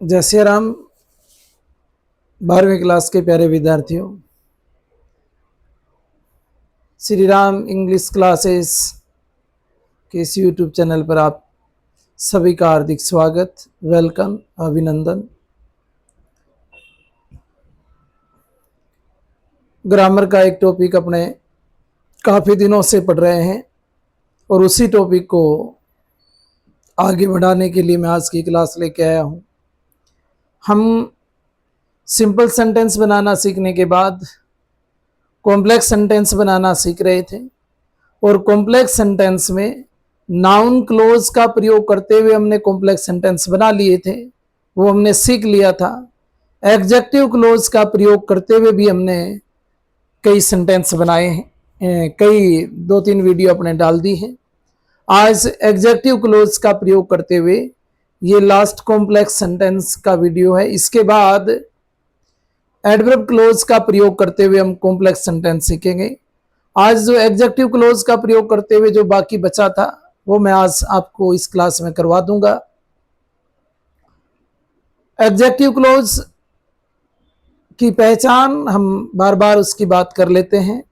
जय श्री राम। 12वीं क्लास के प्यारे विद्यार्थियों, श्री राम इंग्लिश क्लासेस के इस यूट्यूब चैनल पर आप सभी का हार्दिक स्वागत, वेलकम, अभिनंदन। ग्रामर का एक टॉपिक अपने काफ़ी दिनों से पढ़ रहे हैं और उसी टॉपिक को आगे बढ़ाने के लिए मैं आज की क्लास लेके आया हूँ। हम सिंपल सेंटेंस बनाना सीखने के बाद कॉम्प्लेक्स सेंटेंस बनाना सीख रहे थे और कॉम्प्लेक्स सेंटेंस में नाउन क्लोज का प्रयोग करते हुए हमने कॉम्प्लेक्स सेंटेंस बना लिए थे, वो हमने सीख लिया था। एडजेक्टिव क्लोज का प्रयोग करते हुए भी हमने कई सेंटेंस बनाए हैं, कई 2-3 वीडियो अपने डाल दी है। आज एडजेक्टिव क्लोज का प्रयोग करते हुए ये लास्ट कॉम्प्लेक्स सेंटेंस का वीडियो है। इसके बाद एडवर्ब क्लोज का प्रयोग करते हुए हम कॉम्प्लेक्स सेंटेंस सीखेंगे। आज जो एडजेक्टिव क्लोज का प्रयोग करते हुए जो बाकी बचा था वो मैं आज आपको इस क्लास में करवा दूंगा। एडजेक्टिव क्लोज की पहचान हम बार बार उसकी बात कर लेते हैं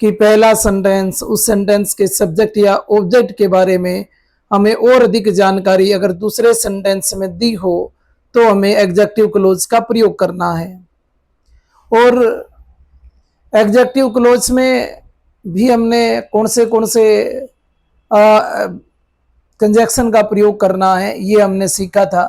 कि पहला सेंटेंस, उस सेंटेंस के सब्जेक्ट या ऑब्जेक्ट के बारे में हमें और अधिक जानकारी अगर दूसरे सेंटेंस में दी हो तो हमें एडजेक्टिव क्लोज का प्रयोग करना है। और एडजेक्टिव क्लोज में भी हमने कौन से कंजक्शन का प्रयोग करना है ये हमने सीखा था।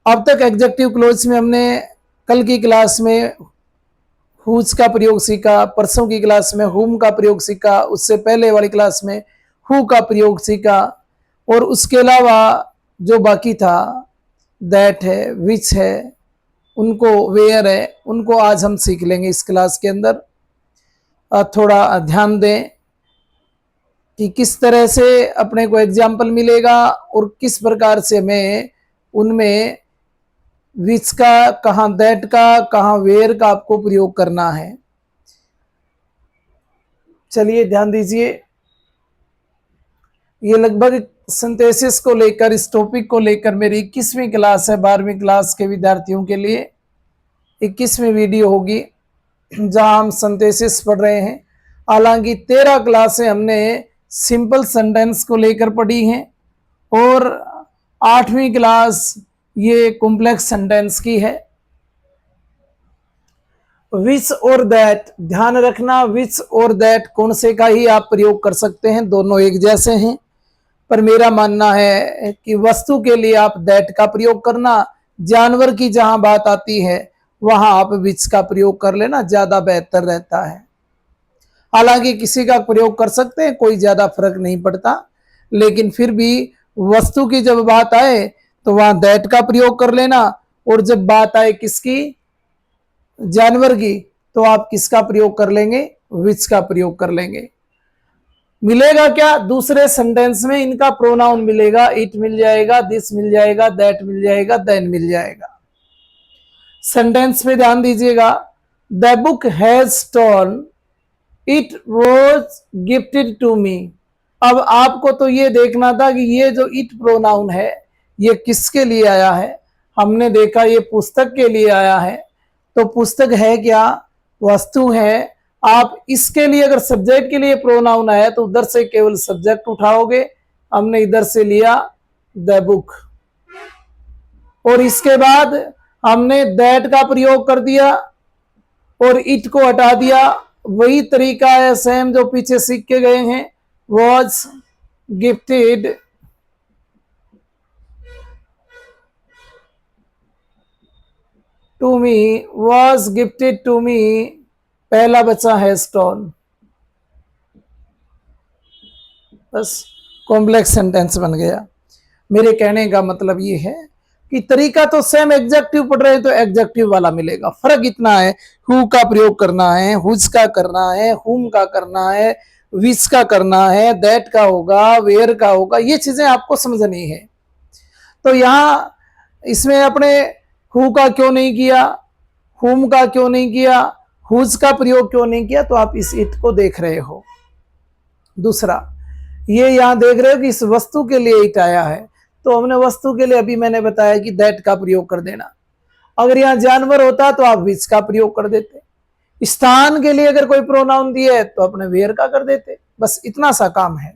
अब तक एडजेक्टिव क्लोज में हमने कल की क्लास में हुज का प्रयोग सीखा, परसों की क्लास में हुम का प्रयोग सीखा, उससे पहले वाली क्लास में हु का प्रयोग सीखा और उसके अलावा जो बाकी था दैट है, विच है, उनको वेयर है, उनको आज हम सीख लेंगे इस क्लास के अंदर। थोड़ा ध्यान दें कि किस तरह से अपने को एग्जाम्पल मिलेगा और किस प्रकार से हमें उनमें विच का, कहाँ दैट का, कहाँ वेयर का आपको प्रयोग करना है। चलिए ध्यान दीजिए, ये लगभग सिंथेसिस को लेकर, इस टॉपिक को लेकर मेरी 21वीं क्लास है। 12वीं क्लास के विद्यार्थियों के लिए 21वीं वीडियो होगी जहां हम सिंथेसिस पढ़ रहे हैं। हालांकि 13 क्लासें हमने सिंपल सेंटेंस को लेकर पढ़ी हैं और 8वीं क्लास ये कॉम्प्लेक्स सेंटेंस की है। विच और दैट, ध्यान रखना, विच और दैट कौन से का ही आप प्रयोग कर सकते हैं, दोनों एक जैसे हैं, पर मेरा मानना है कि वस्तु के लिए आप दैट का प्रयोग करना, जानवर की जहां बात आती है वहां आप विच का प्रयोग कर लेना, ज्यादा बेहतर रहता है। हालांकि किसी का प्रयोग कर सकते हैं, कोई ज्यादा फर्क नहीं पड़ता, लेकिन फिर भी वस्तु की जब बात आए तो वहां दैट का प्रयोग कर लेना और जब बात आए किसकी, जानवर की, तो आप किसका प्रयोग कर लेंगे, विच का प्रयोग कर लेंगे। मिलेगा क्या दूसरे सेंटेंस में, इनका प्रोनाउन मिलेगा, इट मिल जाएगा, दिस मिल जाएगा, दैट मिल जाएगा, देन मिल जाएगा। सेंटेंस पे ध्यान दीजिएगा, the book has torn, it was gifted to me. अब आपको तो ये देखना था कि ये जो इट प्रोनाउन है ये किसके लिए आया है। हमने देखा ये पुस्तक के लिए आया है, तो पुस्तक है क्या, वस्तु है। आप इसके लिए अगर सब्जेक्ट के लिए प्रोनाउन आया तो उधर से केवल सब्जेक्ट उठाओगे, हमने इधर से लिया द बुक और इसके बाद हमने दैट का प्रयोग कर दिया और इट को हटा दिया। वही तरीका है सेम जो पीछे सीख के गए हैं, was gifted to me, was gifted to me, पहला बच्चा है स्टोन, बस कॉम्प्लेक्स सेंटेंस बन गया। मेरे कहने का मतलब ये है कि तरीका तो सेम, एग्जेक्टिव पढ़ रहे हैं तो एग्जेक्टिव वाला मिलेगा, फर्क इतना है हु का प्रयोग करना है, हुज का करना है, हुम का करना है, विच का करना है, दैट का होगा, वेयर का होगा, ये चीजें आपको समझनी है। तो यहाँ इसमें अपने हु का क्यों नहीं किया, हुम का क्यों नहीं किया, हुज का प्रयोग क्यों नहीं किया, तो आप इस इट को देख रहे हो। दूसरा ये यहां देख रहे हो कि इस वस्तु के लिए इट आया है, तो हमने वस्तु के लिए अभी मैंने बताया कि दैट का प्रयोग कर देना। अगर यहाँ जानवर होता तो आप विच का प्रयोग कर देते। स्थान के लिए अगर कोई प्रोनाउन दिए है तो अपने वेयर का कर देते। बस इतना सा काम है।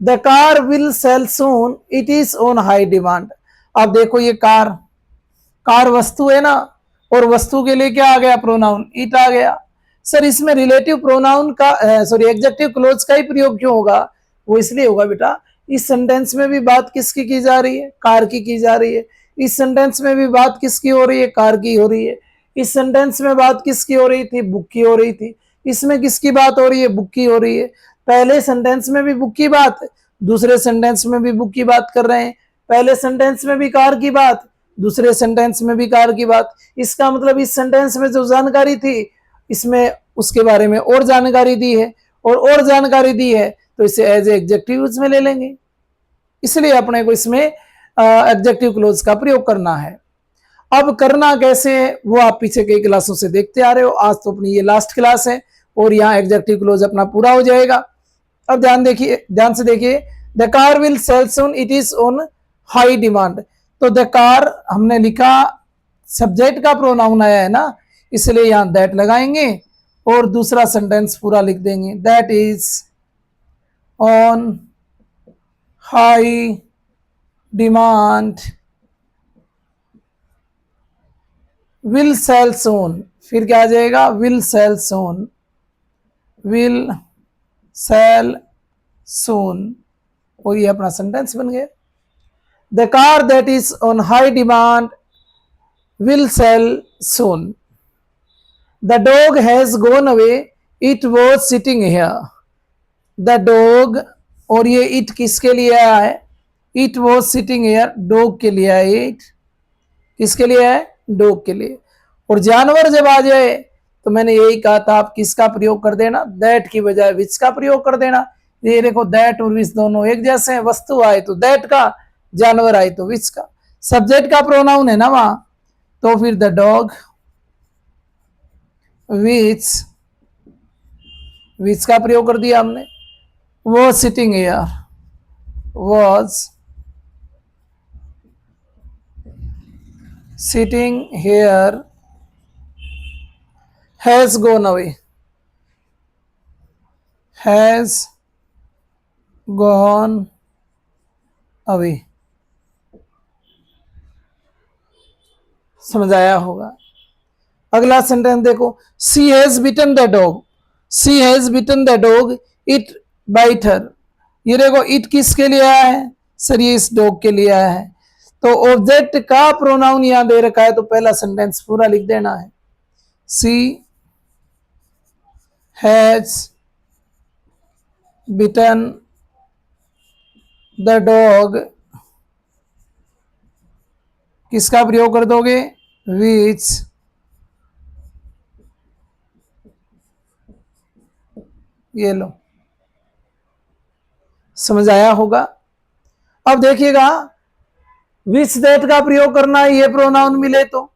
The car will sell soon, it is on high demand. अब देखो ये कार, कार वस्तु है ना, और वस्तु के लिए क्या आ गया? प्रोनाउन इट आ गया। सर इसमें रिलेटिव प्रोनाउन का सॉरी एडजेक्टिव क्लोज का ही प्रयोग क्यों होगा? वो इसलिए होगा बेटा, इस सेंटेंस में भी बात किसकी की जा रही है? कार की जा रही है। इस सेंटेंस में भी बात किसकी हो रही है? कार की हो रही है। इस सेंटेंस में बात किसकी हो रही थी? बुक की हो रही थी। इसमें किसकी बात हो रही है? बुक की हो रही है। पहले सेंटेंस में भी बुक की बात, दूसरे सेंटेंस में भी बुक की बात कर रहे हैं। पहले सेंटेंस में भी कार की बात, दूसरे सेंटेंस में भी कार की बात। इसका मतलब इस सेंटेंस में जो जानकारी थी इसमें उसके बारे में और जानकारी दी है, और जानकारी दी है तो इसे एज एडजेक्टिव में ले लेंगे। इसलिए अपने को इसमें एडजेक्टिव क्लोज का प्रयोग करना है। अब करना कैसे है वो आप पीछे कई क्लासों से देखते आ रहे हो। आज तो अपनी ये लास्ट क्लास है और यहाँ एडजेक्टिव क्लोज अपना पूरा हो जाएगा। अब ध्यान से देखिए, the car will sell soon, it is on high demand. तो द कार हमने लिखा, सब्जेक्ट का प्रोनाउन आया है ना, इसलिए यहां दैट लगाएंगे और दूसरा सेंटेंस पूरा लिख देंगे, that is on high demand will sell soon. फिर क्या आ जाएगा? Will sell soon, will sell soon, और ये अपना सेंटेंस बन गया। The car that is on high demand will sell soon. The dog has gone away, it was sitting here. The dog, और ये इट किसके लिए आया है? It was sitting here, dog के लिए है। इट किसके लिए है? डॉग के लिए। और जानवर जब आ जाए तो मैंने यही कहा था, आप किसका प्रयोग कर देना? दैट की बजाय विच का प्रयोग कर देना। ये देखो दैट और विच दोनों एक जैसे हैं। वस्तु आए तो दैट का, जानवर आए तो विच का। सब्जेक्ट का प्रोनाउन है ना वहां, तो फिर द डॉग विच, विच का प्रयोग कर दिया हमने। Was sitting here, was sitting here, has gone away, has gone away. समझ आया होगा। अगला सेंटेंस देखो, she has bitten the dog, she has bitten the dog, it bite her. ये देखो इट किसके लिए आया है? सर ये इस डॉग के लिए आया है। तो ऑब्जेक्ट का प्रोनाउन यहां दे रखा है तो पहला सेंटेंस पूरा लिख देना है। सी हैज बिटन द डॉग, किसका प्रयोग कर दोगे? विच, ये लो। समझ आया होगा। अब देखिएगा, विच दैट का प्रयोग करना है ये प्रोनाउन मिले तो।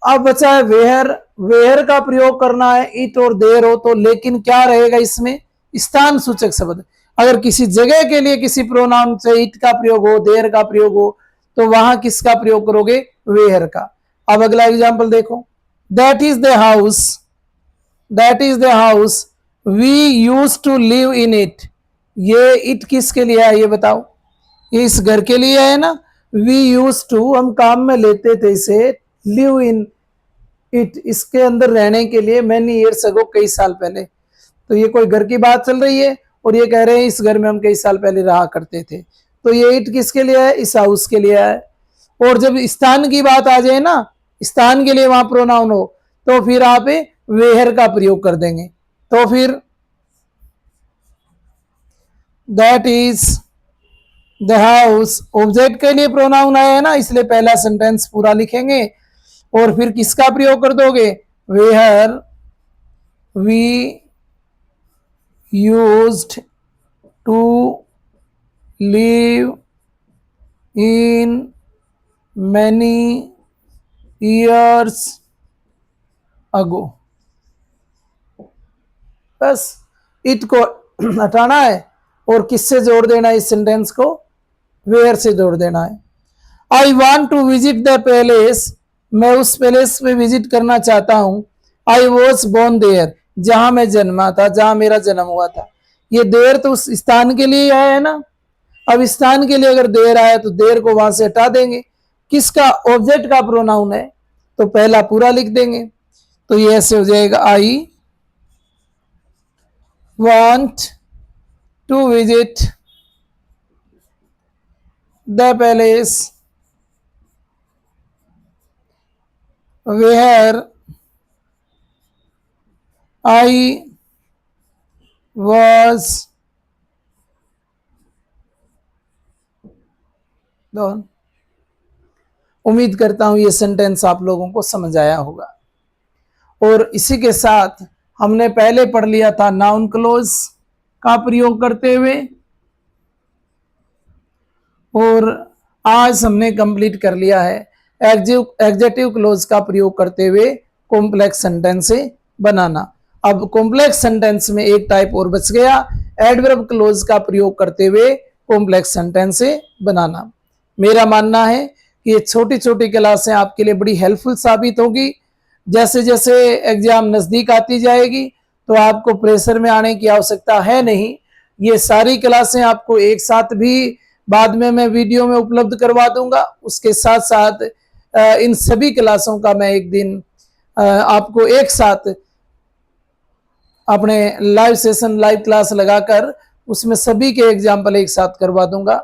अब बचा है वेयर, वेयर का प्रयोग करना है इट और देर हो तो, लेकिन क्या रहेगा इसमें? स्थान सूचक शब्द। अगर किसी जगह के लिए किसी प्रोनाउन से इट का प्रयोग हो, देर का प्रयोग हो, तो वहां किसका प्रयोग करोगे? वेयर का। अब अगला एग्जाम्पल देखो, that is the house, that is the house we use to live in it. ये इट किसके लिए है ये बताओ? ये इस घर के लिए है ना। वी यूज टू, हम काम में लेते थे इसे, लिव इन इट, इसके अंदर रहने के लिए, मैनी ईयर्स अगो, कई साल पहले। तो ये कोई घर की बात चल रही है और ये कह रहे हैं इस घर में हम कई साल पहले रहा करते थे। तो ये इट किसके लिए है? इस हाउस के लिए है। और जब स्थान की बात आ जाए ना, स्थान के लिए वहां प्रोनाउन हो, तो फिर आप वेयर का प्रयोग कर देंगे। तो फिर that is the house, object के लिए प्रोनाउन आया है ना, इसलिए पहला सेंटेंस पूरा लिखेंगे। और फिर किसका प्रयोग कर दोगे? Where we used to live in many years ago. बस इट को हटाना है और किससे जोड़ देना इस सेंटेंस को? वेयर से जोड़ देना है। I want to visit the palace, मैं उस पैलेस पे विजिट करना चाहता हूँ। आई वॉज बोर्न देयर, जहां मैं जन्मा था, जहां मेरा जन्म हुआ था। ये देर तो उस स्थान के लिए आया है ना। अब स्थान के लिए अगर देर आया तो देर को वहां से हटा देंगे। किसका? ऑब्जेक्ट का प्रोनाउन है, तो पहला पूरा लिख देंगे। तो ये ऐसे हो जाएगा, I want to visit the palace where I was born. उम्मीद करता हूं ये सेंटेंस आप लोगों को समझ आया होगा। और इसी के साथ हमने पहले पढ़ लिया था नाउन क्लोज का प्रयोग करते हुए, और आज हमने कंप्लीट कर लिया है एडजेक्टिव क्लोज का प्रयोग करते हुए कॉम्प्लेक्स सेंटेंस बनाना। अब कॉम्प्लेक्स सेंटेंस में एक टाइप और बच गया, एडवर्ब क्लोज का प्रयोग करते हुए कॉम्प्लेक्स सेंटेंस बनाना। मेरा मानना है कि ये छोटी छोटी क्लासें आपके लिए बड़ी हेल्पफुल साबित होगी। जैसे जैसे एग्जाम नजदीक आती जाएगी तो आपको प्रेशर में आने की आवश्यकता है नहीं। ये सारी क्लासें आपको एक साथ भी बाद में मैं वीडियो में उपलब्ध करवा दूंगा। उसके साथ साथ इन सभी क्लासों का मैं एक दिन आपको एक साथ अपने लाइव सेशन, लाइव क्लास लगाकर उसमें सभी के एग्जाम्पल एक साथ करवा दूंगा।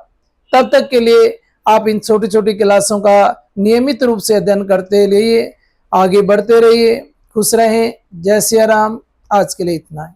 तब तक के लिए आप इन छोटी छोटी क्लासों का नियमित रूप से अध्ययन करते रहिए, आगे बढ़ते रहिए, खुश रहें। जय सिया राम। आज के लिए इतना है।